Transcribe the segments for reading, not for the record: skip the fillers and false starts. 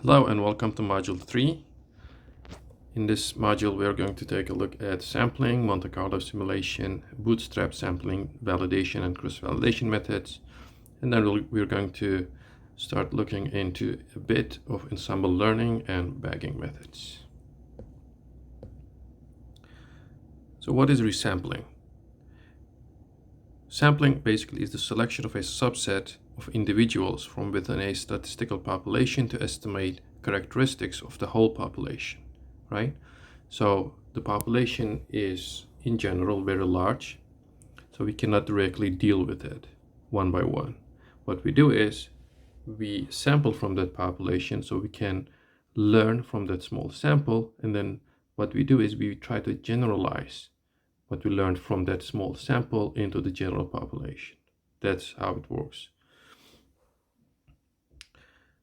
Hello and welcome to Module 3. In this module, we are going to take a look at sampling, Monte Carlo simulation, Bootstrap sampling, validation and cross-validation methods. And then we're going to start looking into a bit of ensemble learning and bagging methods. So what is resampling? Sampling basically is the selection of a subset of individuals from within a statistical population to estimate characteristics of the whole population, right? So the population is in general very large, so we cannot directly deal with it one by one. What we do is we sample from that population so we can learn from that small sample, and then what we do is we try to generalize what we learned from that small sample into the general population. That's how it works.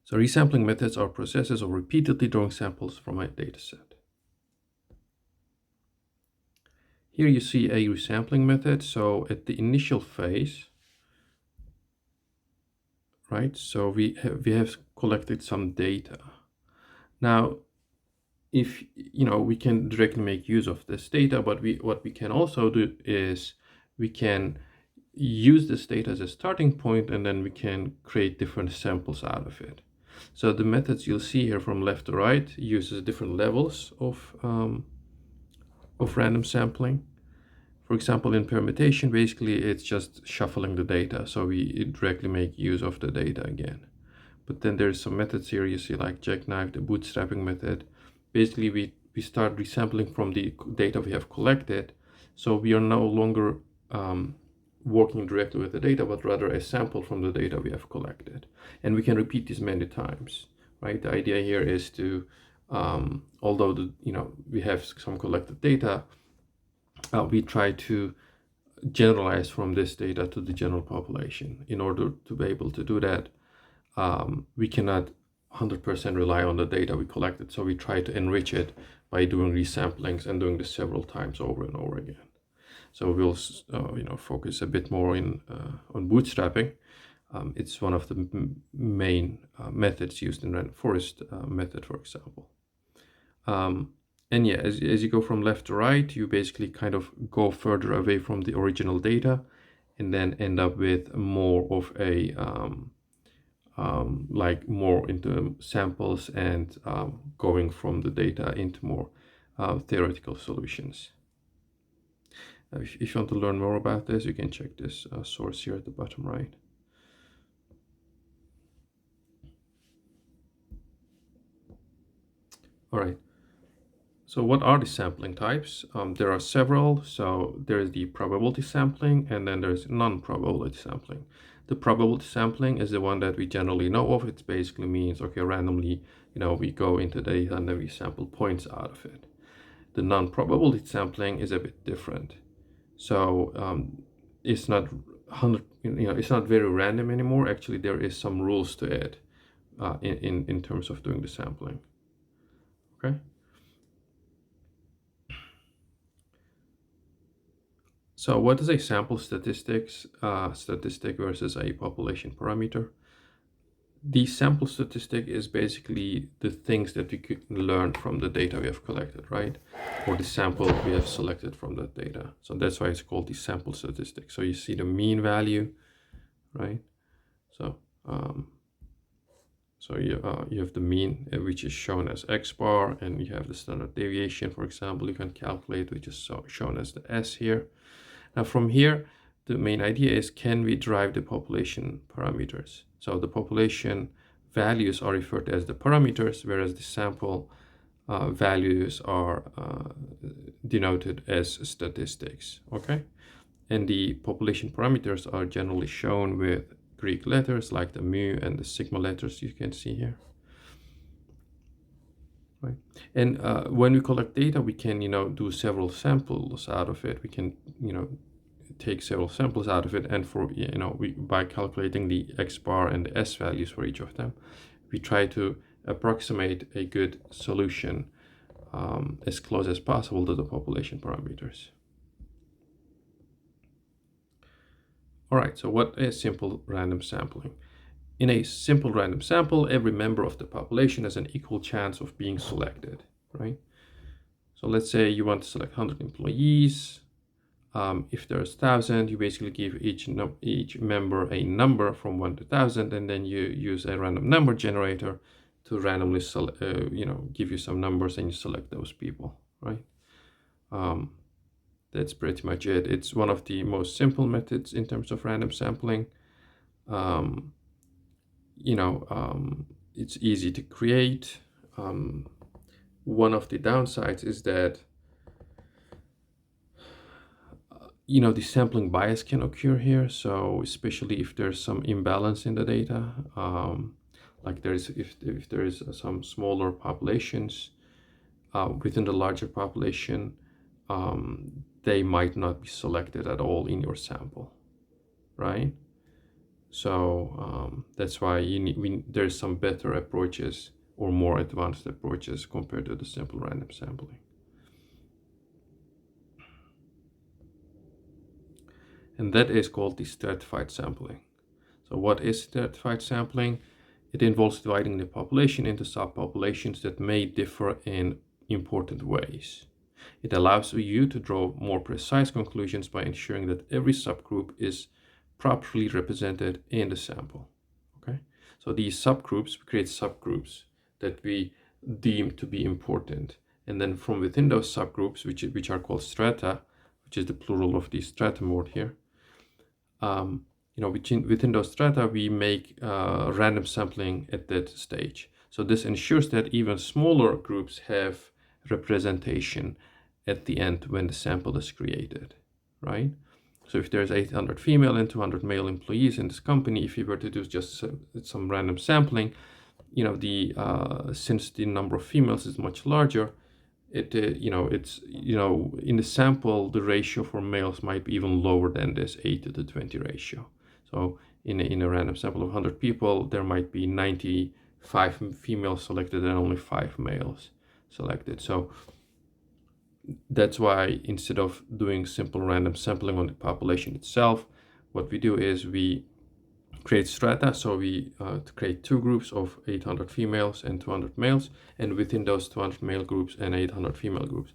So resampling methods are processes of repeatedly drawing samples from a dataset. Here you see a resampling method. So at the initial phase, right? So we have collected some data. Now, if we can directly make use of this data, but what we can also do is we can use this data as a starting point, and then we can create different samples out of it. So the methods you'll see here from left to right uses different levels of random sampling. For example, in permutation, basically it's just shuffling the data, so we directly make use of the data again. But then there's some methods here you see, like jackknife, the bootstrapping method. Basically, we start resampling from the data we have collected, so we are no longer working directly with the data, but rather a sample from the data we have collected. And we can repeat this many times, right? The idea here is to, although we have some collected data, we try to generalize from this data to the general population. In order to be able to do that, we cannot 100% rely on the data we collected, so we try to enrich it by doing resamplings and doing this several times over and over again. So we'll focus a bit more on bootstrapping. It's one of the main methods used in random forest method, for example. And yeah, as you go from left to right, you basically kind of go further away from the original data and then end up with more of a like more into samples and going from the data into more theoretical solutions. If you want to learn more about this, you can check this source here at the bottom right. All right. So what are the sampling types? There are several. So there is the probability sampling, and then there's non-probability sampling. The probability sampling is the one that we generally know of. It basically means, okay, randomly, we go into data and then we sample points out of it. The non-probability sampling is a bit different. So it's not it's not very random anymore. Actually, there is some rules to it in terms of doing the sampling. Okay. So what is a sample statistic versus a population parameter? The sample statistic is basically the things that we could learn from the data we have collected, right? Or the sample we have selected from that data. So that's why it's called the sample statistic. So you see the mean value, right? So you have the mean, which is shown as X bar, and you have the standard deviation, for example, you can calculate, which is shown as the S here. Now from here, the main idea is, can we derive the population parameters? So the population values are referred to as the parameters, whereas the sample values are denoted as statistics, okay? And the population parameters are generally shown with Greek letters like the mu and the sigma letters you can see here. Right. And when we collect data, we can, do several samples out of it. We can, take several samples out of it, and for, by calculating the X bar and the S values for each of them, we try to approximate a good solution as close as possible to the population parameters. All right, so what is simple random sampling? in a simple random sample, every member of the population has an equal chance of being selected, right? So let's say you want to select 100 employees. If there's 1,000, you basically give each member a number from 1 to 1,000, and then you use a random number generator to randomly give you some numbers, and you select those people, right? That's pretty much it. It's one of the most simple methods in terms of random sampling. It's easy to create. One of the downsides is that the sampling bias can occur here. So especially if there's some imbalance in the data, like if there is some smaller populations within the larger population, they might not be selected at all in your sample, right? So that's why there's some better approaches or more advanced approaches compared to the simple random sampling. And that is called the stratified sampling. So what is stratified sampling? It involves dividing the population into subpopulations that may differ in important ways. It allows you to draw more precise conclusions by ensuring that every subgroup is properly represented in the sample. Okay, so these subgroups, we create subgroups that we deem to be important, and then from within those subgroups, which are called strata, which is the plural of the strata mode here, within those strata, we make random sampling at that stage. So this ensures that even smaller groups have representation at the end when the sample is created, right? So if there's 800 female and 200 male employees in this company, if you were to do just some random sampling, since the number of females is much larger, in the sample, the ratio for males might be even lower than this 8:20 ratio. So in a random sample of 100 people, there might be 95 females selected and only 5 males selected. So that's why instead of doing simple random sampling on the population itself, what we do is we create strata. So we create 2 groups of 800 females and 200 males, and within those 200 male groups and 800 female groups,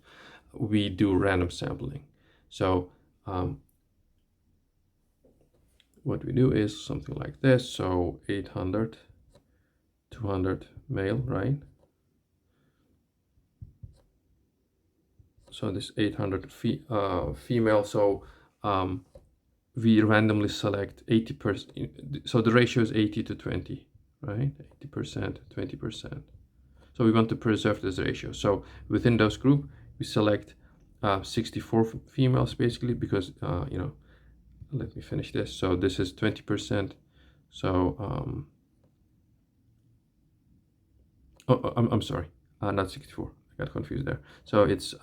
we do random sampling. So what we do is something like this. So 800, 200 male, right? So this 800 female. So we randomly select 80%. So the ratio is 80:20, right? 80%, 20%. So we want to preserve this ratio. So within those group, we select 64 females basically, because let me finish this. So this is 20%. So I'm sorry, not 64. I got confused there. So it's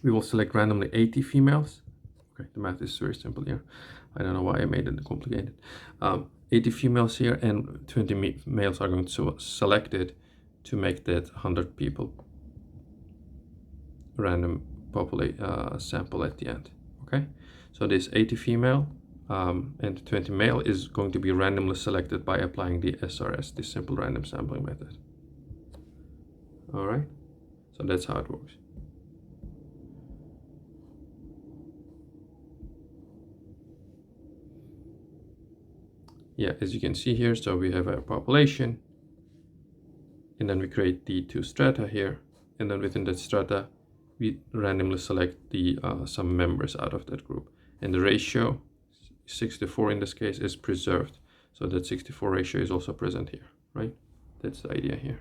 we will select randomly 80 females. Okay, the math is very simple here. I don't know why I made it complicated. 80 females here, and 20 males are going to selected to make that 100 people random sample at the end. Okay, so this 80 female and 20 male is going to be randomly selected by applying the SRS, the simple random sampling method. All right, so that's how it works. Yeah, as you can see here, so we have a population, and then we create the 2 strata here, and then within that strata, we randomly select the some members out of that group, and the ratio 64 in this case is preserved, so that 64 ratio is also present here, right? That's the idea here.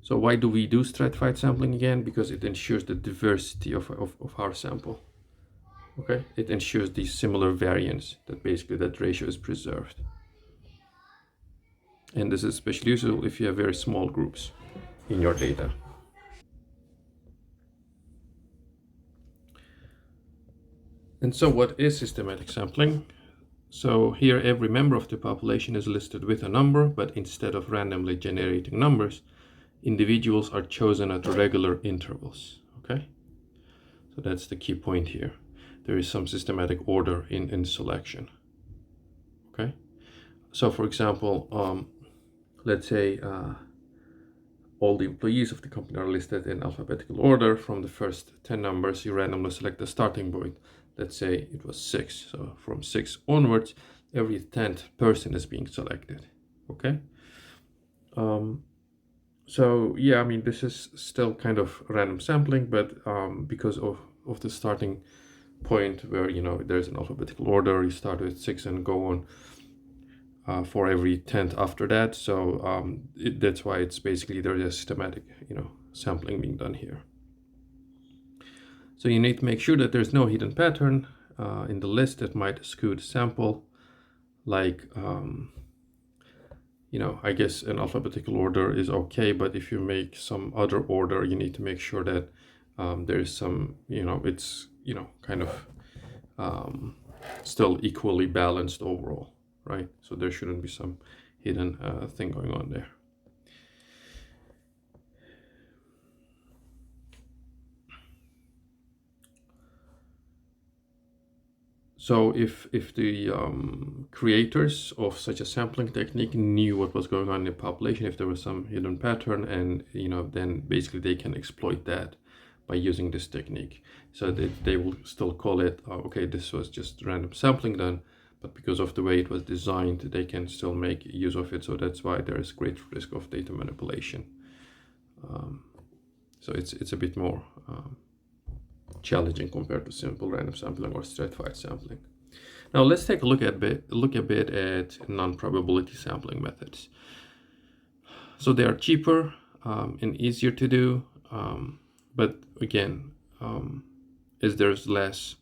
So why do we do stratified sampling again? Because it ensures the diversity of our sample. Okay, it ensures the similar variance, that basically that ratio is preserved. And this is especially useful if you have very small groups in your data. And so what is systematic sampling? So here every member of the population is listed with a number, but instead of randomly generating numbers, individuals are chosen at regular intervals. Okay, so that's the key point here. There is some systematic order in selection. So for example, let's say all the employees of the company are listed in alphabetical order. From the first 10 numbers, you randomly select the starting point. Let's say it was 6. So from 6 onwards, every 10th person is being selected. Okay. So yeah, I mean, this is still kind of random sampling, but because of the starting point where, you know, there's an alphabetical order, you start with 6 and go on for every 10th after that. So that's why it's basically there's a systematic, you know, sampling being done here. So you need to make sure that there's no hidden pattern in the list that might skew the sample, like you know, I guess an alphabetical order is okay, but if you make some other order, you need to make sure that there's some, you know, it's, you know, kind of still equally balanced overall, right? So there shouldn't be some hidden thing going on there. So if the creators of such a sampling technique knew what was going on in the population, if there was some hidden pattern, and, you know, then basically they can exploit that by using this technique. So that they will still call it, okay, this was just random sampling done, but because of the way it was designed, they can still make use of it. So that's why there is great risk of data manipulation. So it's a bit more challenging compared to simple random sampling or stratified sampling. Now let's take a look a bit at non-probability sampling methods. So they are cheaper and easier to do, but again, as there's less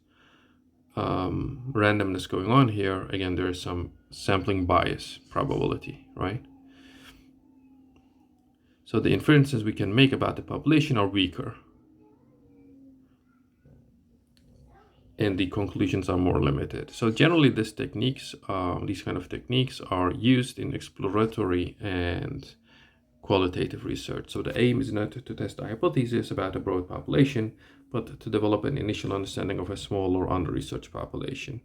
randomness going on here, again, there's some sampling bias probability, right? So the inferences we can make about the population are weaker, and the conclusions are more limited. So generally these techniques, these kind of techniques are used in exploratory and qualitative research. So the aim is not to test a hypothesis about a broad population, but to develop an initial understanding of a small or under-researched population.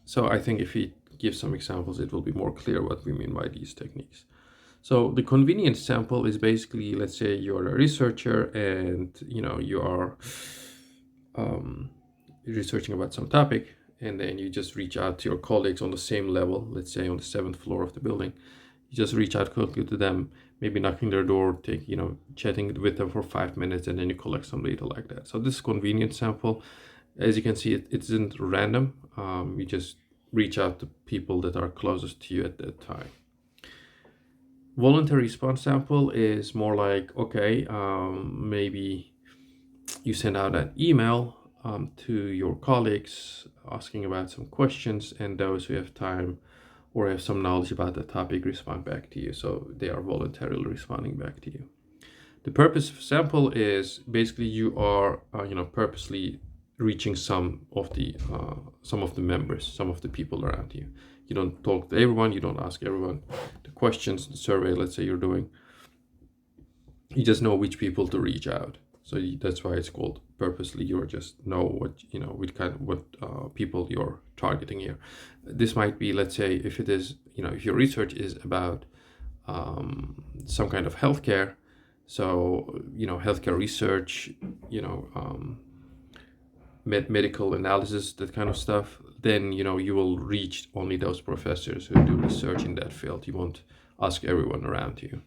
So I think if we give some examples, it will be more clear what we mean by these techniques. So the convenience sample is basically, let's say you're a researcher and, you know, you are researching about some topic, and then you just reach out to your colleagues on the same level, let's say on the 7th floor of the building. You just reach out quickly to them, maybe knocking their door, chatting with them for 5 minutes, and then you collect some data like that. So this convenience sample, as you can see, it isn't random. You just reach out to people that are closest to you at that time. Voluntary response sample is more like, okay, maybe you send out an email to your colleagues asking about some questions, and those who have time or have some knowledge about the topic respond back to you. So they are voluntarily responding back to you. The purpose of sample is basically you are purposely reaching some of the members, some of the people around you. You don't talk to everyone, you don't ask everyone the questions, the survey, let's say you're doing. You just know which people to reach out. So that's why it's called purposely. You just know what, what people you're targeting here. This might be, let's say, if it is, if your research is about some kind of healthcare, so, healthcare research, medical analysis, that kind of stuff, then, you will reach only those professors who do research in that field. You won't ask everyone around you.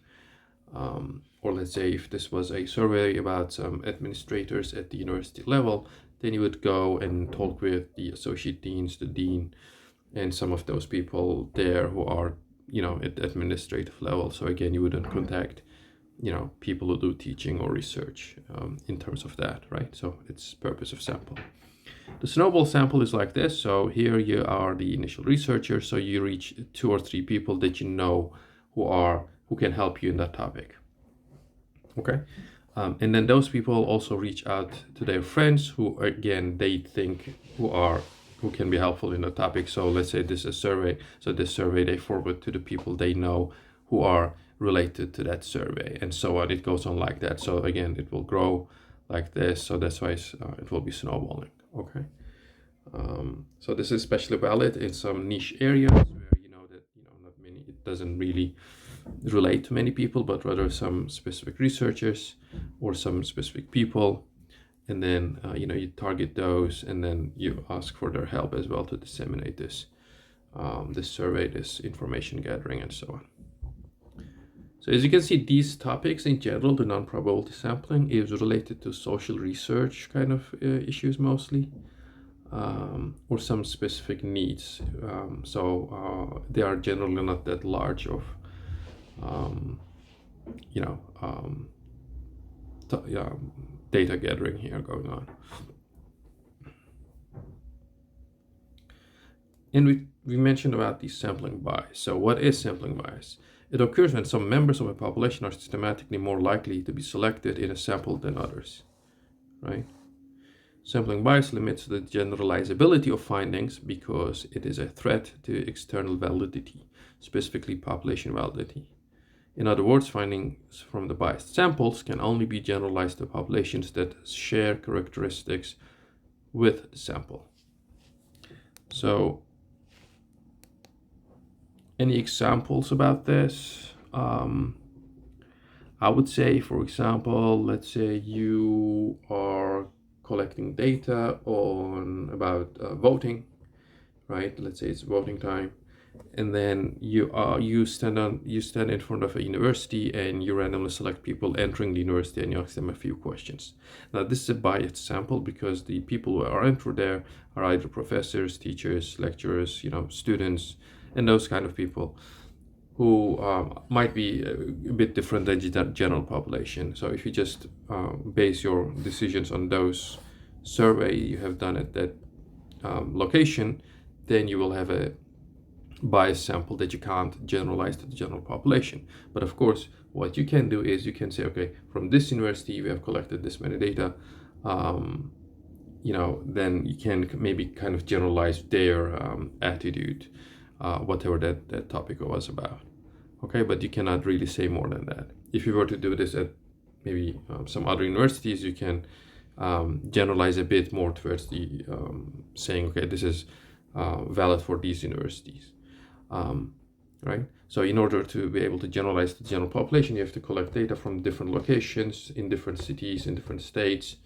Or let's say if this was a survey about some administrators at the university level, then you would go and talk with the associate deans, the dean, and some of those people there who are, at the administrative level. So again, you wouldn't contact, people who do teaching or research in terms of that, right? So it's purpose of sample. The snowball sample is like this. So here you are the initial researcher. So you reach 2 or 3 people that you know who can help you in that topic. Okay. And then those people also reach out to their friends who, again, they think who can be helpful in the topic. So let's say this is a survey. So this survey they forward to the people they know who are related to that survey, and so on. It goes on like that. So again, it will grow like this. So that's why it will be snowballing. Okay. So this is especially valid in some niche areas where not many, it doesn't really relate to many people, but rather some specific researchers or some specific people. And then you target those, and then you ask for their help as well to disseminate this survey, this information gathering, and so on. So as you can see, these topics in general, the non-probability sampling is related to social research kind of issues mostly, or some specific needs. So they are generally not that large of, data gathering here going on. And we mentioned about the sampling bias. So what is sampling bias? It occurs when some members of a population are systematically more likely to be selected in a sample than others, right? Sampling bias limits the generalizability of findings because it is a threat to external validity, specifically population validity. In other words, findings from the biased samples can only be generalized to populations that share characteristics with the sample. So, any examples about this? I would say, for example, let's say you are collecting data about voting, right? Let's say it's voting time, and then you stand in front of a university and you randomly select people entering the university and you ask them a few questions. Now this is a biased sample because the people who are entered there are either professors, teachers, lecturers, students, and those kind of people who might be a bit different than the general population. So if you just base your decisions on those survey you have done at that location, then you will have a bias sample that you can't generalize to the general population. But of course, what you can do is you can say, okay, from this university we have collected this many data, then you can maybe kind of generalize their attitude, whatever that topic was about. Okay, but you cannot really say more than that. If you were to do this at maybe some other universities, you can generalize a bit more towards the saying, okay, this is valid for these universities, right? So in order to be able to generalize the general population, you have to collect data from different locations in different cities, in different states,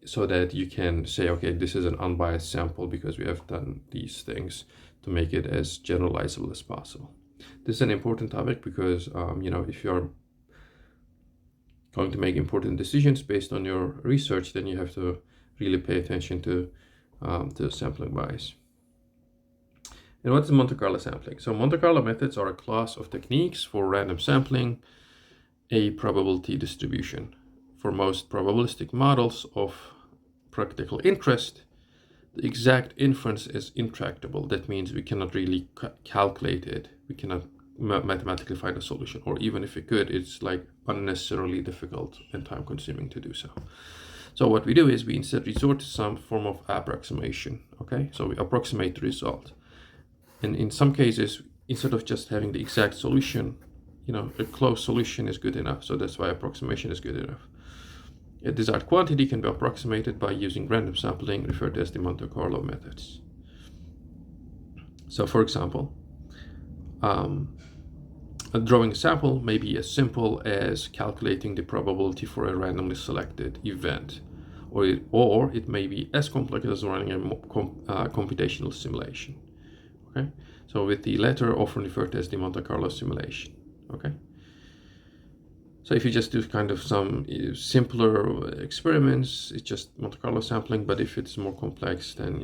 so that you can say, okay, this is an unbiased sample because we have done these things to make it as generalizable as possible. This is an important topic because, if you're going to make important decisions based on your research, then you have to really pay attention to sampling bias. And what is Monte Carlo sampling? So Monte Carlo methods are a class of techniques for random sampling a probability distribution. For most probabilistic models of practical interest, the exact inference is intractable. That means we cannot really calculate it. We cannot mathematically find a solution, or even if we could, it's like unnecessarily difficult and time consuming to do so. So what we do is we instead resort to some form of approximation. Okay, so we approximate the result. And in some cases, instead of just having the exact solution, a close solution is good enough. So that's why approximation is good enough. A desired quantity can be approximated by using random sampling, referred to as the Monte Carlo methods. So for example, drawing a sample may be as simple as calculating the probability for a randomly selected event, or it may be as complex as running a computational simulation. Okay, so with the latter often referred to as the Monte Carlo simulation. Okay, so if you just do kind of some simpler experiments, it's just Monte Carlo sampling. But if it's more complex, then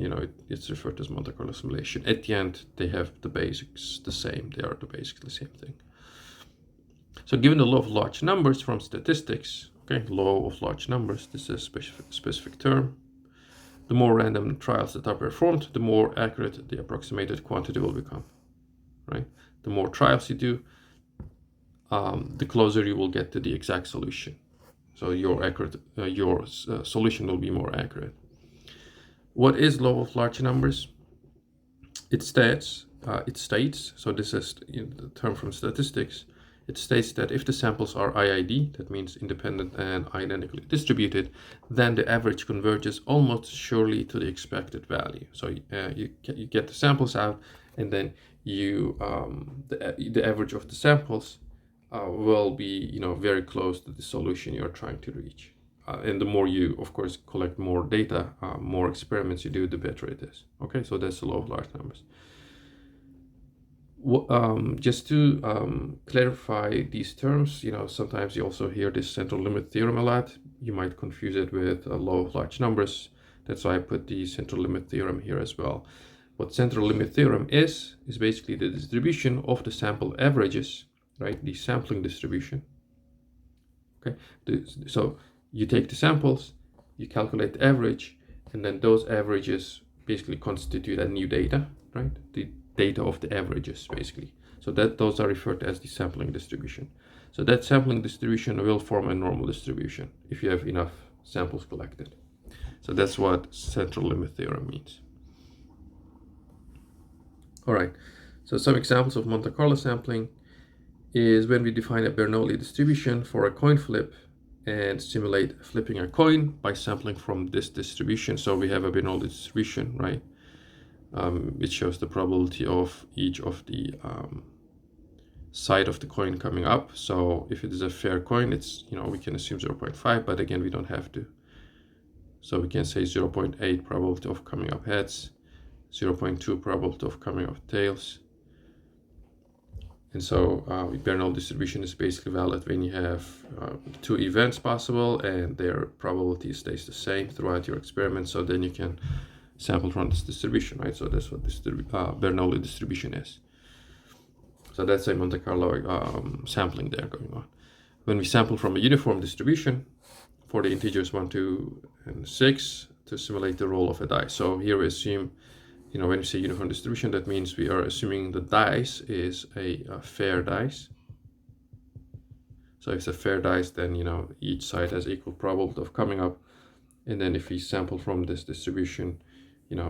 it's referred to as Monte Carlo simulation. At the end, they have the basics the same. They are basically the same thing. So given the law of large numbers from statistics, okay, law of large numbers, this is a specific term. The more random trials that are performed, the more accurate the approximated quantity will become, right? The more trials you do, the closer you will get to the exact solution. So your solution will be more accurate. What is law of large numbers? It states, so this is the term from statistics, it states that if the samples are IID, that means independent and identically distributed, then the average converges almost surely to the expected value. So you get the samples out, and then the average of the samples will be very close to the solution you're trying to reach. And the more you, of course, collect more data, more experiments you do, the better it is. Okay, so that's the law of large numbers. Just to clarify these terms, sometimes you also hear this central limit theorem a lot. You might confuse it with a law of large numbers. That's why I put the central limit theorem here as well. What central limit theorem is basically the distribution of the sample averages, right? The sampling distribution. Okay, so you take the samples, you calculate the average, and then those averages basically constitute a new data, right? The data of the averages, basically. So those are referred to as the sampling distribution. So that sampling distribution will form a normal distribution if you have enough samples collected. So that's what central limit theorem means. All right, so some examples of Monte Carlo sampling is when we define a Bernoulli distribution for a coin flip and simulate flipping a coin by sampling from this distribution. So we have a Bernoulli distribution, right? It shows the probability of each of the side of the coin coming up. So if it is a fair coin, it's, we can assume 0.5, but again, we don't have to. So we can say 0.8 probability of coming up heads, 0.2 probability of coming up tails. And so Bernoulli distribution is basically valid when you have two events possible and their probability stays the same throughout your experiment. So then you can sample from this distribution, right? So that's what this Bernoulli distribution is. So that's a Monte Carlo sampling there going on. When we sample from a uniform distribution for the integers 1, 2, and 6 to simulate the roll of a die. So here we assume, when we say uniform distribution, that means we are assuming the dice is a fair dice. So if it's a fair dice, then, each side has equal probability of coming up. And then if we sample from this distribution,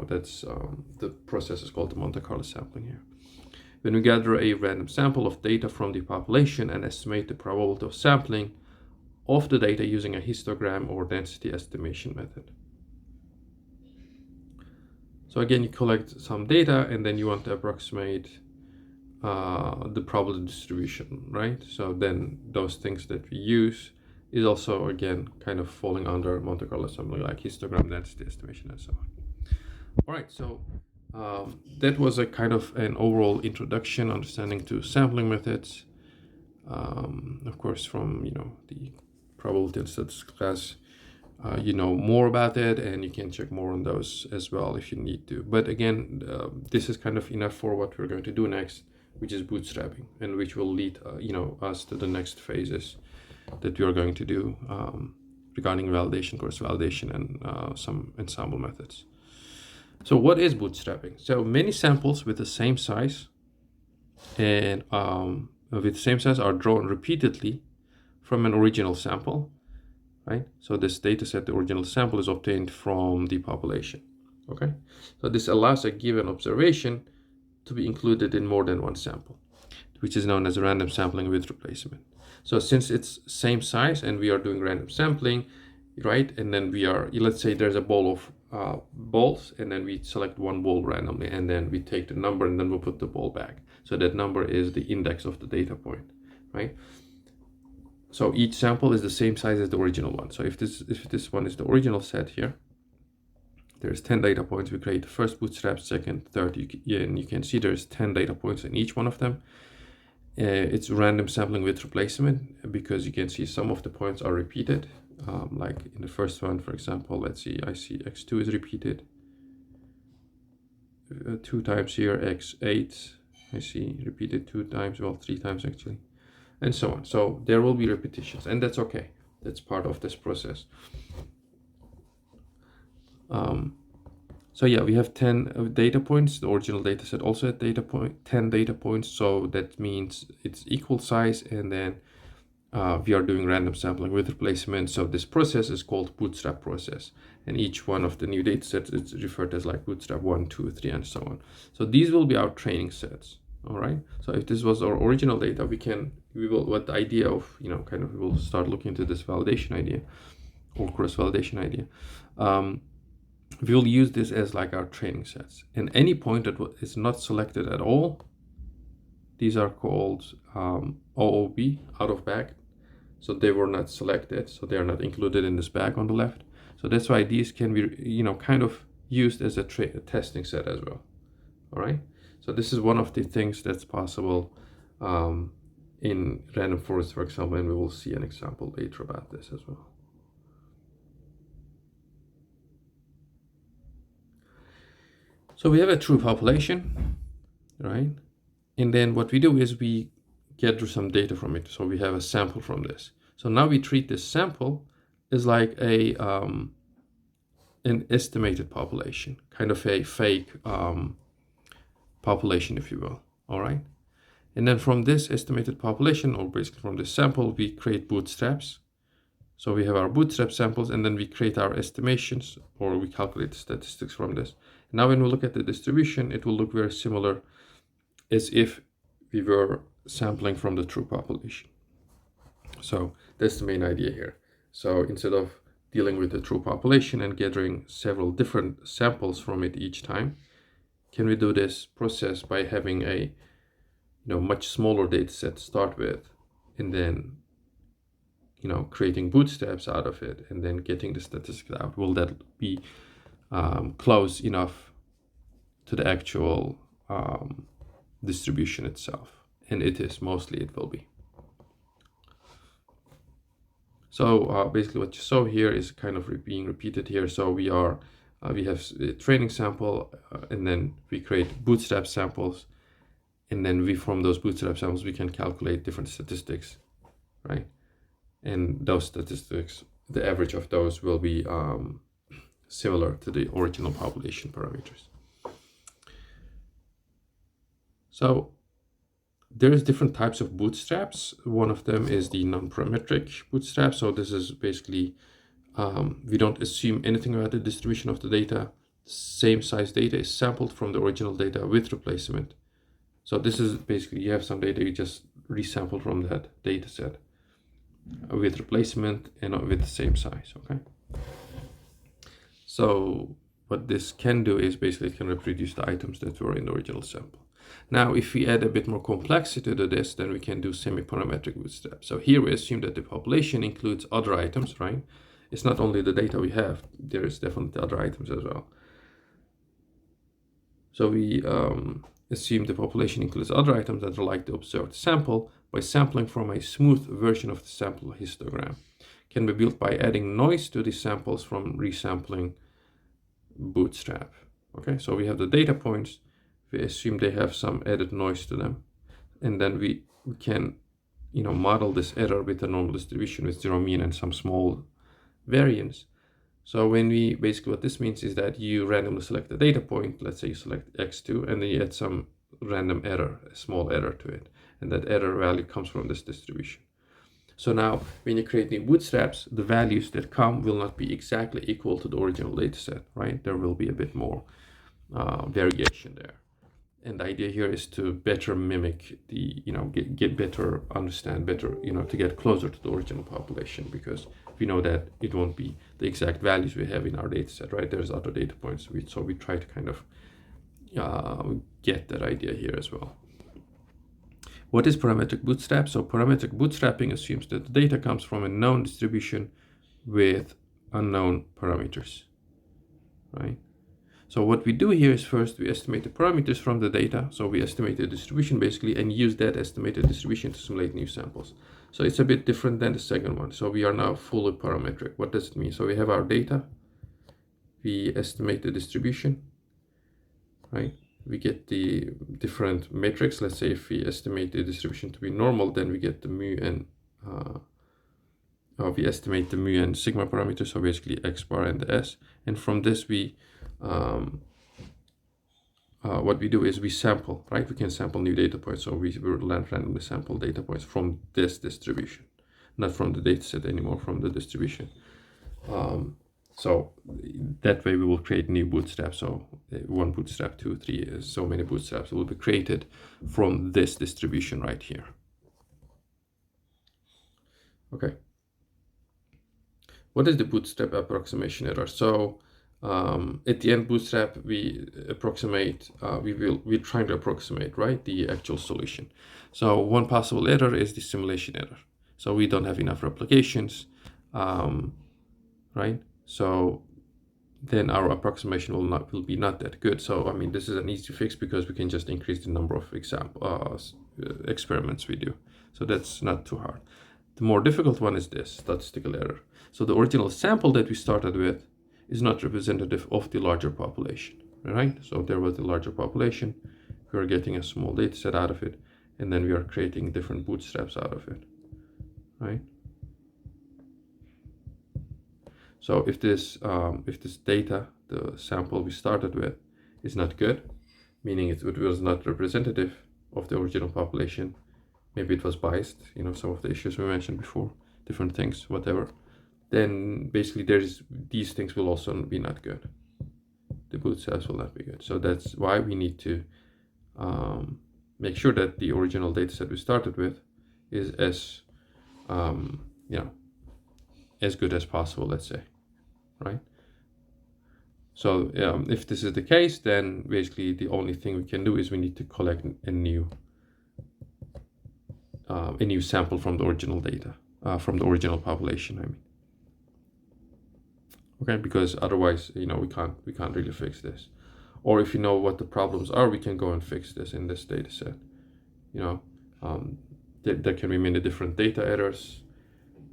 that's the process is called the Monte Carlo sampling here. When we gather a random sample of data from the population and estimate the probability of sampling of the data using a histogram or density estimation method. So again, you collect some data and then you want to approximate the probability distribution, right? So then those things that we use is also, again, kind of falling under Monte Carlo sampling, like histogram, density estimation, and so on. All right, so that was a kind of an overall introduction, understanding to sampling methods. Of course, from the probability and statistics class, more about it, and you can check more on those as well if you need to. But again, this is kind of enough for what we're going to do next, which is bootstrapping, and which will lead us to the next phases that we are going to do regarding validation, course validation, and some ensemble methods. So what is bootstrapping? So many samples with the same size and with the same size are drawn repeatedly from an original sample, right? So this data set, the original sample, is obtained from the population, okay? So this allows a given observation to be included in more than one sample, which is known as random sampling with replacement. So since it's same size and we are doing random sampling, right? And then we are, let's say there's a ball of balls, and then we select one ball randomly, and then we take the number and then we'll put the ball back. So that number is the index of the data point, right? So each sample is the same size as the original one. So if this one is the original set here, there's 10 data points. We create the first bootstrap, second, third, and you can see there's 10 data points in each one of them. It's random sampling with replacement because you can see some of the points are repeated. Like in the first one, for example, let's see, I see x2 is repeated 2 times here, x8 I see repeated 2 times, well, 3 times actually, and so on. So there will be repetitions, and that's okay. That's part of this process. So yeah, we have 10 data points. The original data set also had 10 data points. So that means it's equal size, and then we are doing random sampling with replacement. So this process is called Bootstrap process. And each one of the new data sets is referred as like Bootstrap 1, 2, 3, and so on. So these will be our training sets. All right. So if this was our original data, we will what the idea of, kind of, we will start looking into this validation idea or cross validation idea. We will use this as like our training sets, and any point that is not selected at all, these are called OOB, out of bag. So they were not selected, so they are not included in this bag on the left. So that's why these can be, kind of used as a testing set as well. All right. So this is one of the things that's possible in random forest, for example, and we will see an example later about this as well. So we have a true population, right? And then what we do is we gather some data from it. So we have a sample from this. So now we treat this sample as like an estimated population, kind of a fake population, if you will. All right. And then from this estimated population, or basically from this sample, we create bootstraps. So we have our bootstrap samples, and then we create our estimations, or we calculate the statistics from this. Now when we look at the distribution, it will look very similar as if we were sampling from the true population. So that's the main idea here. So instead of dealing with the true population and gathering several different samples from it each time, can we do this process by having a much smaller data set to start with, and then creating bootstraps out of it, and then getting the statistics out? Will that be close enough to the actual distribution itself? And it is, mostly it will be. So basically what you saw here is kind of being repeated here. So we have a training sample, and then we create bootstrap samples, and then from those bootstrap samples we can calculate different statistics, right? And those statistics, the average of those will be similar to the original population parameters. So there's different types of bootstraps. One of them is the non-parametric bootstrap. So this is basically, we don't assume anything about the distribution of the data. Same size data is sampled from the original data with replacement. So this is basically, you have some data, you just resample from that data set with replacement and with the same size, okay? So what this can do is basically it can reproduce the items that were in the original sample. Now, if we add a bit more complexity to this, then we can do semi-parametric bootstrap. So here we assume that the population includes other items, right? It's not only the data we have, there is definitely other items as well. So we assume the population includes other items that are like the observed sample by sampling from a smooth version of the sample histogram. Can be built by adding noise to the samples from resampling Bootstrap. Okay, so we have the data points. We assume they have some added noise to them, and then we can model this error with a normal distribution with zero mean and some small variance. So when we basically, what this means is that you randomly select a data point, let's say you select x2, and then you add some random error, a small error to it, and that error value comes from this distribution. So now when you create new bootstraps, the values that come will not be exactly equal to the original data set, right? There will be a bit more variation there. And the idea here is to better mimic the, get better, understand better, to get closer to the original population, because we know that it won't be the exact values we have in our data set, right? There's other data points, so we try to kind of get that idea here as well. What is parametric bootstrap? So parametric bootstrapping assumes that the data comes from a known distribution with unknown parameters, right? So what we do here is first we estimate the parameters from the data. So we estimate the distribution basically and use that estimated distribution to simulate new samples. So it's a bit different than the second one. So we are now fully parametric. What does it mean? So we have our data, we estimate the distribution, right? We get the different metrics. Let's say if we estimate the distribution to be normal, then we get the mu and we estimate the mu and sigma parameters, so basically x bar and the s. And from this we what we do is we sample, right? We can sample new data points. So we will randomly sample data points from this distribution, not from the data set anymore, from the distribution. So that way we will create new bootstraps. So 1 bootstrap, 2, 3, so many bootstraps will be created from this distribution right here. Okay. What is the bootstrap approximation error? So at the end, bootstrap, we approximate, we're trying to approximate, right, the actual solution. So one possible error is the simulation error. So we don't have enough replications, right? So then our approximation will be not that good. So I mean, this is an easy fix because we can just increase the number of experiments we do. So that's not too hard. The more difficult one is this statistical error. So the original sample that we started with is not representative of the larger population, right? So there was the larger population, we are getting a small data set out of it, and then we are creating different bootstraps out of it, right? So if this data, the sample we started with, is not good, meaning it was not representative of the original population, maybe it was biased, you know, some of the issues we mentioned before, different things, whatever, then basically these things will also be not good. The bootstraps will not be good. So that's why we need to make sure that the original data set we started with is as as good as possible, let's say, right? So if this is the case, then basically the only thing we can do is we need to collect a new sample from the original data, from the original population, I mean. Okay, because otherwise, you know, we can't really fix this. Or if you know what the problems are, we can go and fix this in this data set. You know, there can be many different data errors,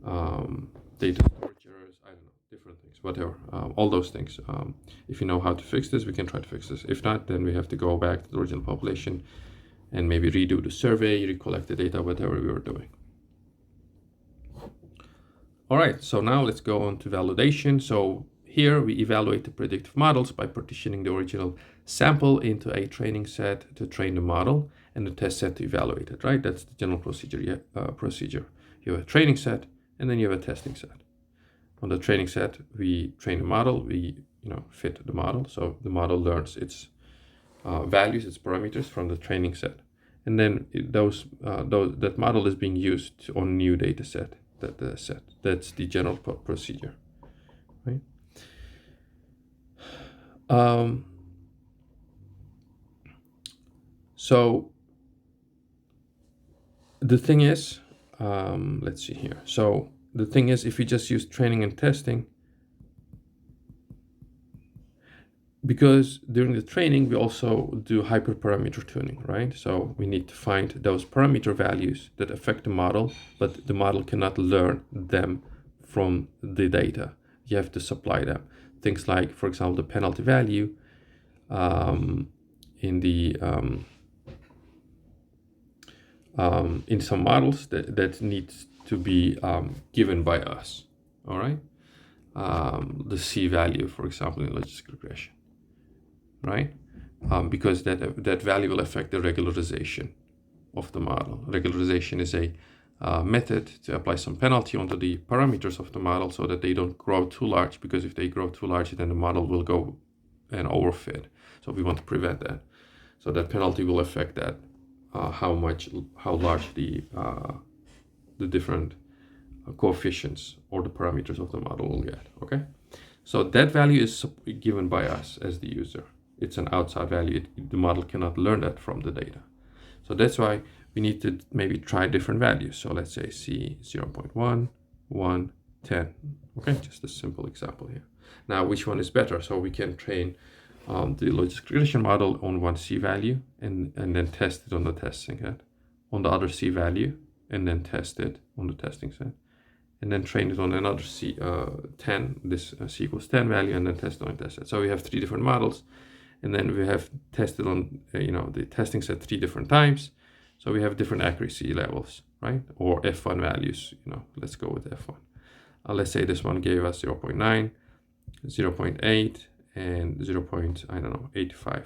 data storage errors, I don't know, different things, whatever, all those things. If you know how to fix this, we can try to fix this. If not, then we have to go back to the original population and maybe redo the survey, recollect the data, whatever we were doing. All right, so now let's go on to validation. So here we evaluate the predictive models by partitioning the original sample into a training set to train the model and the test set to evaluate it, right? That's the general procedure. You have a training set and then you have a testing set. On the training set, we train the model, we fit the model. So the model learns its values, its parameters from the training set. And then that model is being used on a new data set. That's the general procedure, right? So the thing is, let's see here. So the thing is, if you just use training and testing, because during the training, we also do hyperparameter tuning, right? So we need to find those parameter values that affect the model, but the model cannot learn them from the data. You have to supply them. Things like, for example, the penalty value in some models that needs to be given by us, all right? The C value, for example, in logistic regression, right? Because that value will affect the regularization of the model. Regularization is a method to apply some penalty onto the parameters of the model so that they don't grow too large, because if they grow too large, then the model will go and overfit. So we want to prevent that. So that penalty will affect that, how large the different coefficients or the parameters of the model will get, okay? So that value is given by us as the user. It's an outside value. The model cannot learn that from the data. So that's why we need to maybe try different values. So let's say C 0.1, 1, 10. Okay, just a simple example here. Now, which one is better? So we can train the logistic regression model on one C value and then test it on the testing set, on the other C value, and then test it on the testing set, and then train it on another C 10, this C equals 10 value, and then test it on the test set. So we have 3 different models, and then we have tested on the testing set 3 different times. So we have different accuracy levels, right? Or F1 values, let's go with F1. Let's say this one gave us 0.9, 0.8, and 0.85.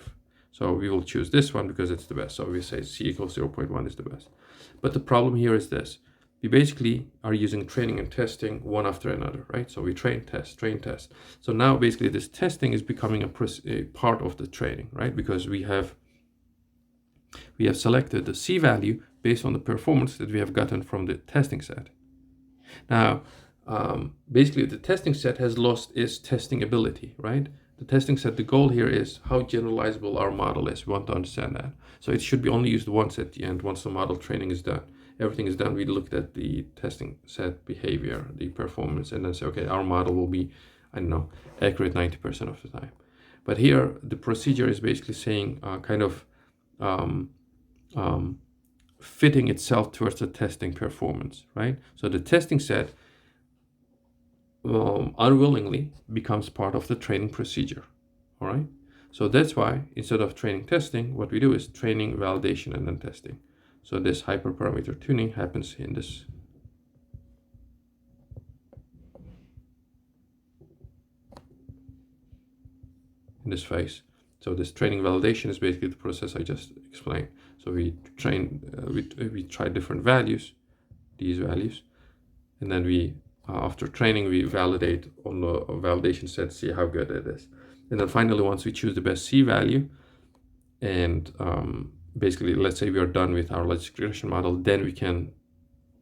So we will choose this one because it's the best. So we say C equals 0.1 is the best. But the problem here is this. we basically are using training and testing one after another, right? So we train, test, train, test. So now basically this testing is becoming a part of the training, right? Because we have selected the C value based on the performance that we have gotten from the testing set. Now, basically the testing set has lost its testing ability, right? The testing set, the goal here is how generalizable our model is. We want to understand that. So it should be only used once at the end, once the model training is done. Everything is done, we looked at the testing set behavior, the performance, and then say, okay, our model will be, I don't know, accurate 90% of the time. But here, the procedure is basically saying fitting itself towards the testing performance, right? So the testing set unwillingly becomes part of the training procedure, all right? So that's why instead of training testing, what we do is training, validation, and then testing. So this hyperparameter tuning happens in this phase. So this training validation is basically the process I just explained. So we train, we try different values, these values, and then we after training we validate on the validation set, see how good it is, and then finally once we choose the best C value, and basically let's say we are done with our logistic regression model, then we can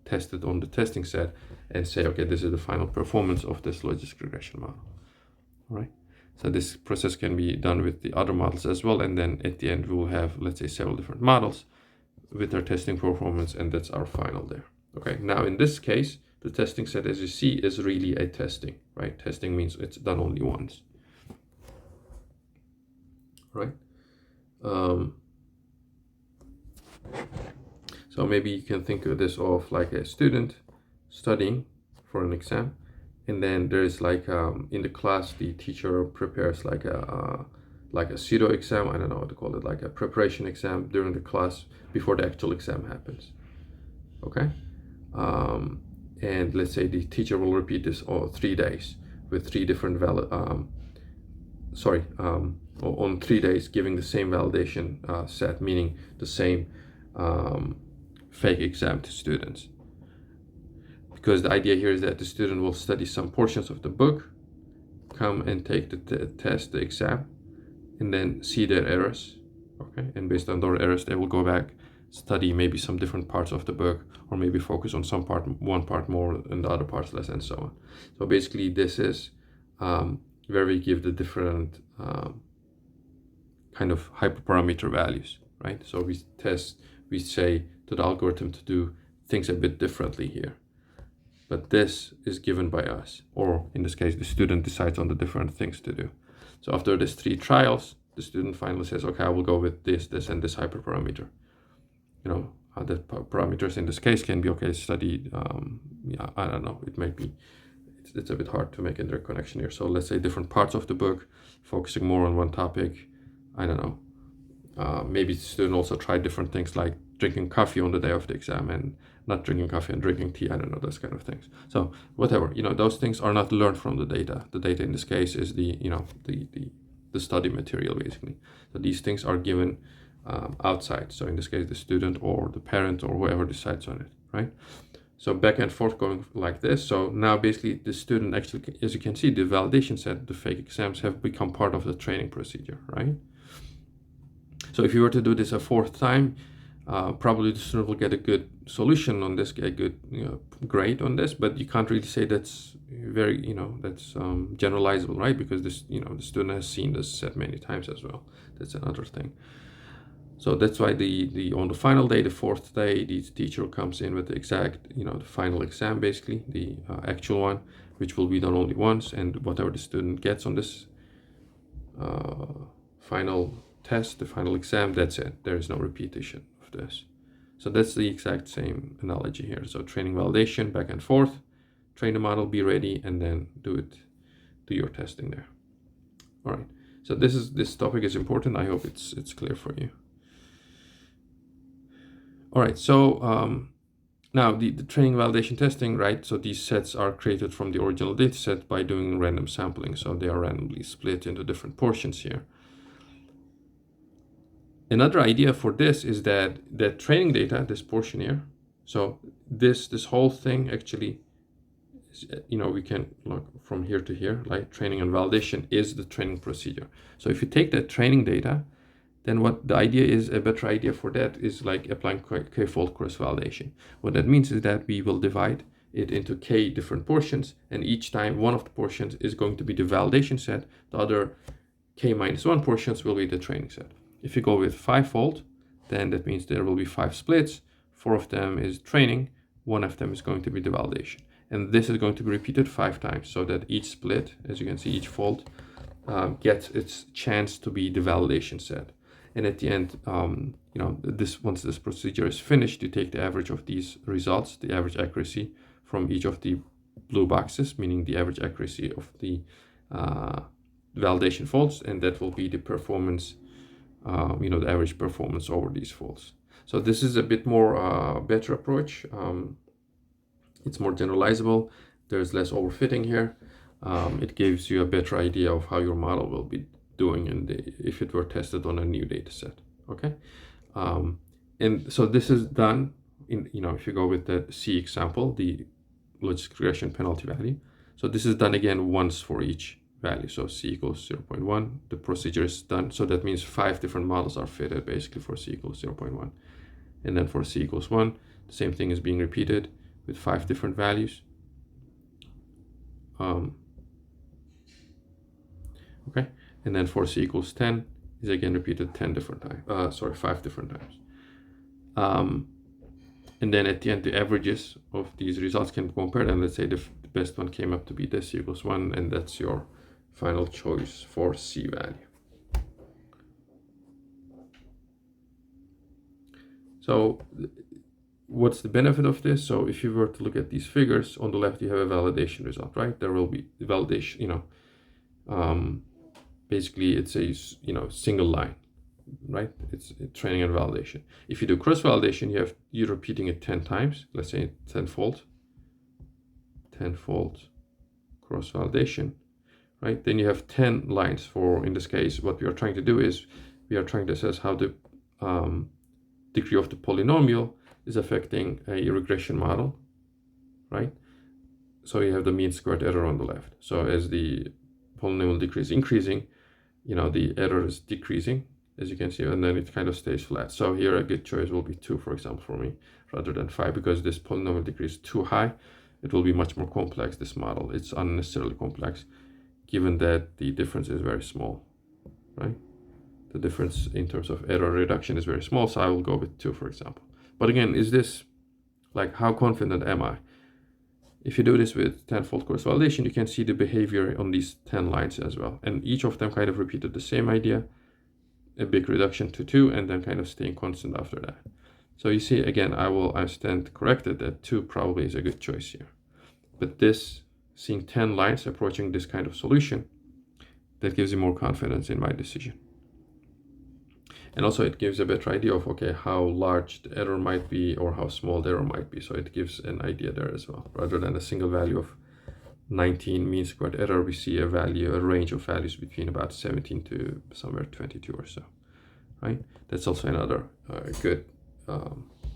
test it on the testing set and say, okay, this is the final performance of this logistic regression model. All right. So this process can be done with the other models as well. And then at the end, we will have, let's say, several different models with their testing performance, and that's our final there. Okay, now in this case, the testing set, as you see, is really a testing, right? Testing means it's done only once, right? So maybe you can think of this of like a student studying for an exam. And then there's like in the class, the teacher prepares like a pseudo exam. I don't know what to call it, like a preparation exam during the class before the actual exam happens. Okay, and let's say the teacher will repeat this all 3 days with 3 different on 3 days, giving the same validation set, meaning the same fake exam to students. Because the idea here is that the student will study some portions of the book, come and take the test, the exam, and then see their errors, okay? And based on their errors, they will go back, study maybe some different parts of the book, or maybe focus on one part more and the other parts less, and so on. So basically, this is where we give the different kind of hyperparameter values, right? So we say to the algorithm to do things a bit differently here. But this is given by us, or in this case, the student decides on the different things to do. So after these 3 trials, the student finally says, okay, I will go with this, and this hyperparameter. You know, the parameters in this case can be, okay, study, I don't know, it might be, it's a bit hard to make interconnection here. So let's say different parts of the book, focusing more on one topic, I don't know. Maybe the student also tried different things like drinking coffee on the day of the exam and not drinking coffee and drinking tea, I don't know, those kind of things. So whatever, you know, those things are not learned from the data. The data in this case is the study material, basically. So these things are given outside. So in this case, the student or the parent or whoever decides on it, right? So back and forth going like this. So now basically the student actually, as you can see, the validation set, the fake exams have become part of the training procedure, right? So if you were to do this a 4th time, probably the student will get a good solution on this, a good grade on this, but you can't really say that's very, that's generalizable, right? Because this, the student has seen this set many times as well. That's another thing. So that's why on the final day, the 4th day, the teacher comes in with the exact, the final exam, basically, the actual one, which will be done only once, and whatever the student gets on this final test, the final exam, that's it. There is no repetition of this. So that's the exact same analogy here. So training, validation, back and forth, train the model, be ready, and then do your testing there. All right. So this topic is important. I hope it's clear for you. All right. So now the training, validation, testing, right? So these sets are created from the original data set by doing random sampling. So they are randomly split into different portions here. Another idea for this is that the training data, this portion here, So this whole thing actually, we can look from here to here, like training and validation is the training procedure. So if you take that training data, then what the idea is, a better idea for that is like applying k-fold cross-validation. What that means is that we will divide it into k different portions, and each time one of the portions is going to be the validation set, the other k-1 portions will be the training set. If you go with 5-fold, then that means there will be 5 splits, 4 of them is training, 1 of them is going to be the validation. And this is going to be repeated 5 times, so that each split, as you can see, each fold gets its chance to be the validation set. And at the end, once this procedure is finished, you take the average of these results, the average accuracy from each of the blue boxes, meaning the average accuracy of the validation folds, and that will be the performance, the average performance over these folds. So this is a bit more better approach. It's more generalizable. There's less overfitting here. It gives you a better idea of how your model will be doing if it were tested on a new data set. Okay. And so this is done in, if you go with the C example, the logistic regression penalty value. So this is done again once for each value. So C equals 0.1, the procedure is done. So that means 5 different models are fitted basically for C equals 0.1. And then for C equals 1, the same thing is being repeated with 5 different values. Okay, and then for C equals 10 is again repeated 5 different times. And then at the end, the averages of these results can be compared, and let's say the best one came up to be this C equals 1, and that's your final choice for C value. So what's the benefit of this? So if you were to look at these figures, on the left you have a validation result, right? There will be the validation, basically it's a single line, right? It's training and validation. If you do cross validation, you're repeating it 10 times, let's say 10-fold cross validation, right? Then you have 10 lines for, in this case, what we are trying to do is we are trying to assess how the degree of the polynomial is affecting a regression model, right? So you have the mean squared error on the left. So as the polynomial degree is increasing, the error is decreasing, as you can see, and then it kind of stays flat. So here a good choice will be 2, for example, for me, rather than 5, because this polynomial degree is too high. It will be much more complex, this model. It's unnecessarily complex, given that the difference is very small, right? The difference in terms of error reduction is very small, so I will go with 2, for example. But again, is this, like, how confident am I? If you do this with 10-fold cross validation, you can see the behavior on these 10 lines as well. And each of them kind of repeated the same idea, a big reduction to 2, and then kind of staying constant after that. So you see, again, I stand corrected that 2 probably is a good choice here. But this, seeing 10 lines approaching this kind of solution, that gives you more confidence in my decision. And also it gives a better idea of, okay, how large the error might be or how small the error might be. So it gives an idea there as well. Rather than a single value of 19 mean squared error, we see a range of values between about 17 to somewhere 22 or so, right? That's also another good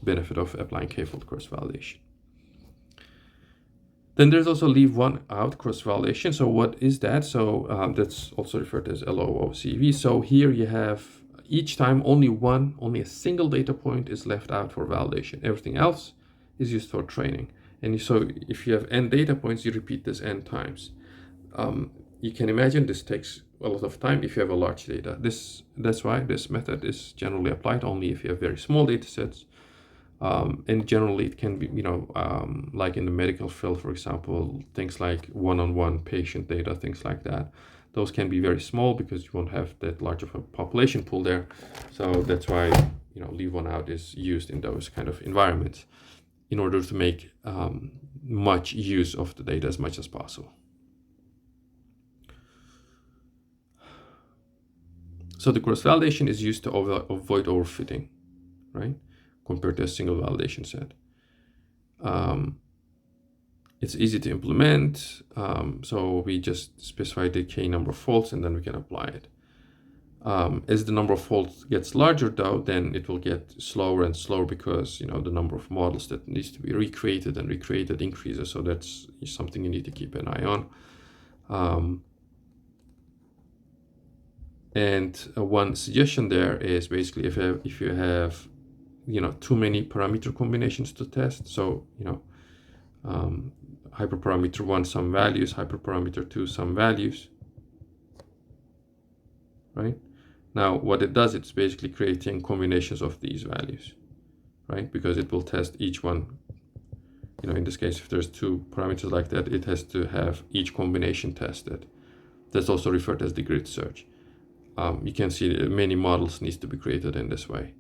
benefit of applying k-fold cross validation. Then there's also leave one out cross validation. So what is that? So that's also referred to as LOOCV. So here you have, each time only a single data point is left out for validation. Everything else is used for training. And so if you have n data points, you repeat this n times. You can imagine this takes a lot of time if you have a large data. That's why this method is generally applied only if you have very small data sets. And generally it can be, like in the medical field, for example, things like one-on-one patient data, things like that. Those can be very small because you won't have that large of a population pool there. So that's why, leave one out is used in those kind of environments in order to make much use of the data as much as possible. So the cross validation is used to avoid overfitting, right? Compared to a single validation set. It's easy to implement, so we just specify the k number of folds and then we can apply it. As the number of faults gets larger, though, then it will get slower and slower because, you know, the number of models that needs to be recreated and recreated increases. So that's something you need to keep an eye on. One suggestion there is basically if you have you know, too many parameter combinations to test. So, you know, hyperparameter 1 some values, hyperparameter 2 some values, right? Now, what it does, it's basically creating combinations of these values, right? Because it will test each one. You know, in this case, if there's 2 parameters like that, it has to have each combination tested. That's also referred as the grid search. You can see many models needs to be created in this way.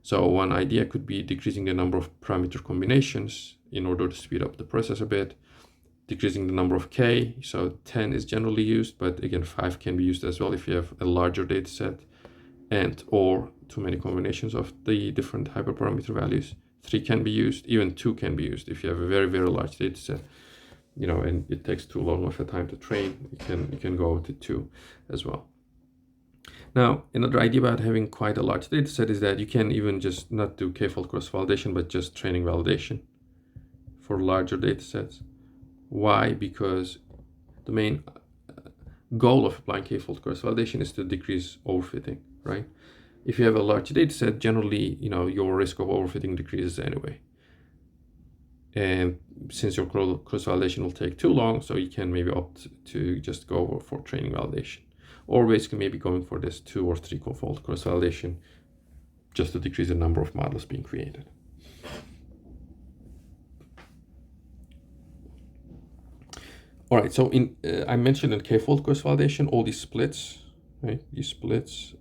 So one idea could be decreasing the number of parameter combinations in order to speed up the process a bit, decreasing the number of K. So 10 is generally used, but again, 5 can be used as well if you have a larger data set and or too many combinations of the different hyperparameter values. 3 can be used, even 2 can be used if you have a very, very large data set, you know, and it takes too long of a time to train. You can go to 2 as well. Now, another idea about having quite a large data set is that you can even just not do k-fold cross-validation, but just training validation for larger data sets. Why? Because the main goal of applying k-fold cross-validation is to decrease overfitting, right? If you have a large data set, generally, you know, your risk of overfitting decreases anyway. And since your cross-validation will take too long, so you can maybe opt to just go for training validation. Or basically maybe going for this 2 or 3-fold cross-validation just to decrease the number of models being created. All right, so I mentioned in k-fold cross-validation, all these splits, right? These splits.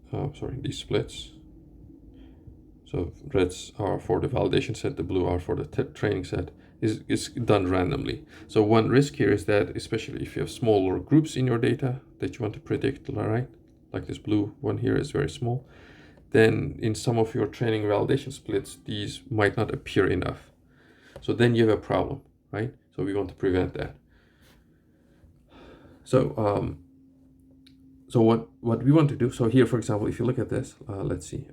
So reds are for the validation set, the blue are for the training set, is done randomly. So one risk here is that, especially if you have smaller groups in your data that you want to predict, right? Like this blue one here is very small. Then in some of your training validation splits, these might not appear enough. So then you have a problem, right? So we want to prevent that. So so what we want to do, so here, for example, if you look at this, let's see.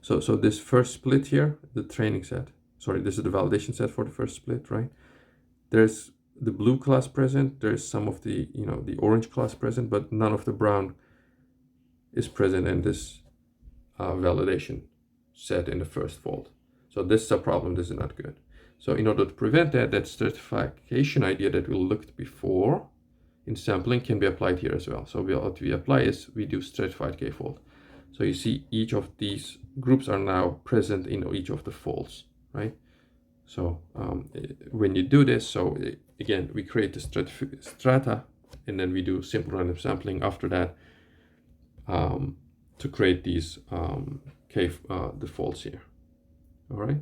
So this first split here, the training set, sorry, this is the validation set for the first split, right? There's the blue class present, there's some of the, you know, the orange class present, but none of the brown is present in this validation set in the first fold. So this is a problem, this is not good. So in order to prevent that, that stratification idea that we looked before in sampling can be applied here as well. So what we apply is we do stratified k-fold. So you see each of these groups are now present in each of the folds, right? So when you do this, so again, we create the strata and then we do simple random sampling after that to create these defaults here, all right?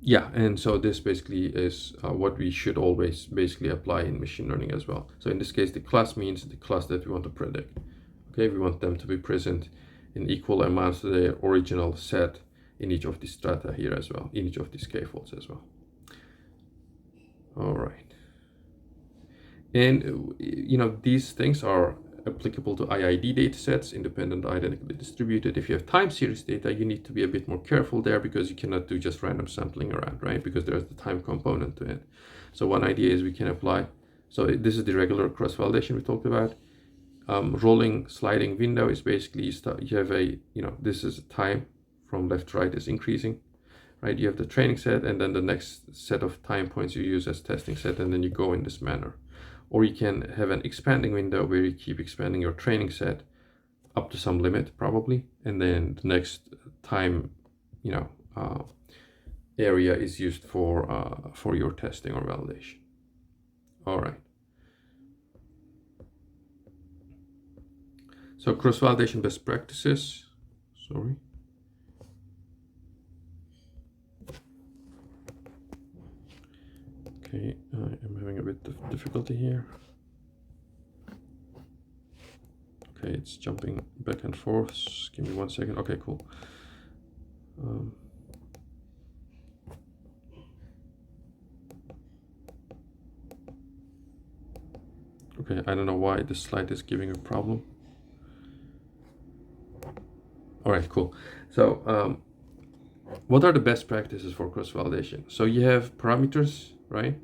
Yeah, and so this basically is what we should always basically apply in machine learning as well. So in this case, the class means the class that we want to predict. Okay, we want them to be present in equal amounts to their original set in each of these strata here as well, in each of these k-folds as well. All right. And, you know, these things are applicable to IID datasets, independent, identically distributed. If you have time series data, you need to be a bit more careful there because you cannot do just random sampling around, right? Because there's the time component to it. So one idea is we can apply, so this is the regular cross-validation we talked about. Rolling sliding window is basically, you have a, you know, this is time from left to right is increasing, right? You have the training set and then the next set of time points you use as testing set, and then you go in this manner. Or you can have an expanding window where you keep expanding your training set up to some limit probably, and then the next time, you know, area is used for your testing or validation. All right. So cross-validation best practices. Sorry. Okay, I'm having a bit of difficulty here. Okay, it's jumping back and forth. Give me 1 second. Okay, cool. Okay, I don't know why this slide is giving a problem. All right, cool. So what are the best practices for cross-validation? So you have parameters, right,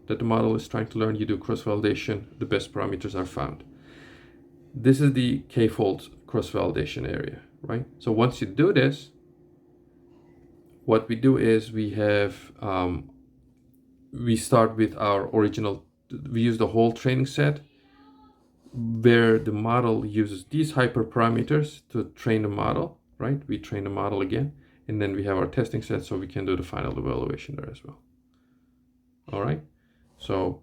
that the model is trying to learn. You do cross-validation, the best parameters are found. This is the k-fold cross-validation area, right? So once you do this, what we do is we start with our original, we use the whole training set where the model uses these hyperparameters to train the model, right? We train the model again, and then we have our testing set so we can do the final evaluation there as well. All right. So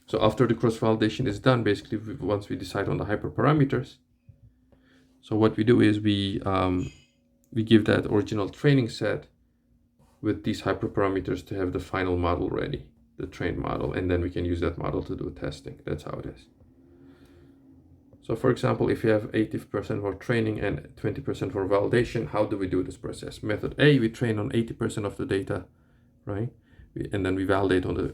so after the cross-validation is done, basically once we decide on the hyperparameters, so what we do is we give that original training set with these hyperparameters to have the final model ready, the trained model, and then we can use that model to do testing. That's how it is. So for example, if you have 80% for training and 20% for validation, how do we do this process? Method A, we train on 80% of the data, right? And then we validate on the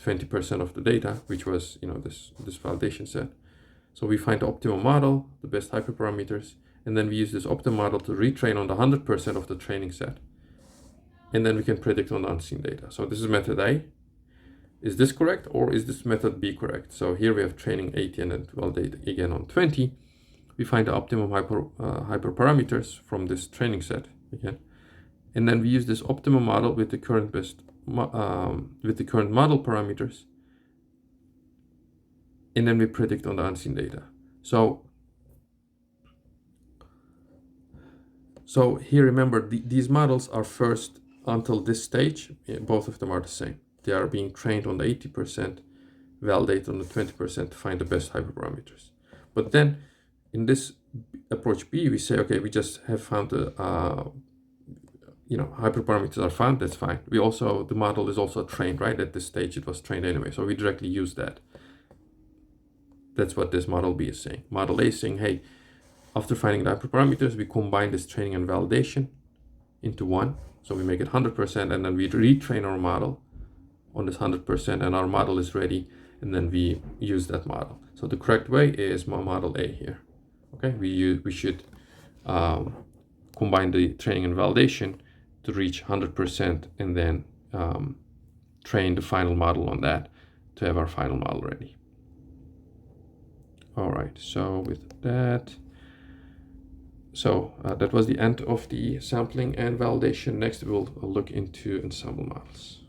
20% of the data, which was, you know, this validation set. So we find the optimal model, the best hyperparameters, and then we use this optimal model to retrain on the 100% of the training set. And then we can predict on the unseen data. So this is method A. Is this correct, or is this method B correct? So here we have training 80 and then validate again on 20. We find the optimum hyperparameters from this training set again. And then we use this optimal model with the current model parameters. And then we predict on the unseen data. So here, remember, these models are first, until this stage, both of them are the same. They are being trained on the 80%, validate on the 20% to find the best hyperparameters. But then in this approach B, we say, okay, we just have found the, hyperparameters are found, that's fine. The model is also trained, right? At this stage, it was trained anyway. So we directly use that. That's what this model B is saying. Model A is saying, hey, after finding the hyperparameters, we combine this training and validation into one. So we make it 100%, and then we retrain our model on this 100%, and our model is ready, and then we use that model. So the correct way is my model A here. Okay, we should combine the training and validation to reach 100%, and then train the final model on that to have our final model ready. All right, so with that, that was the end of the sampling and validation. Next, we'll look into ensemble models.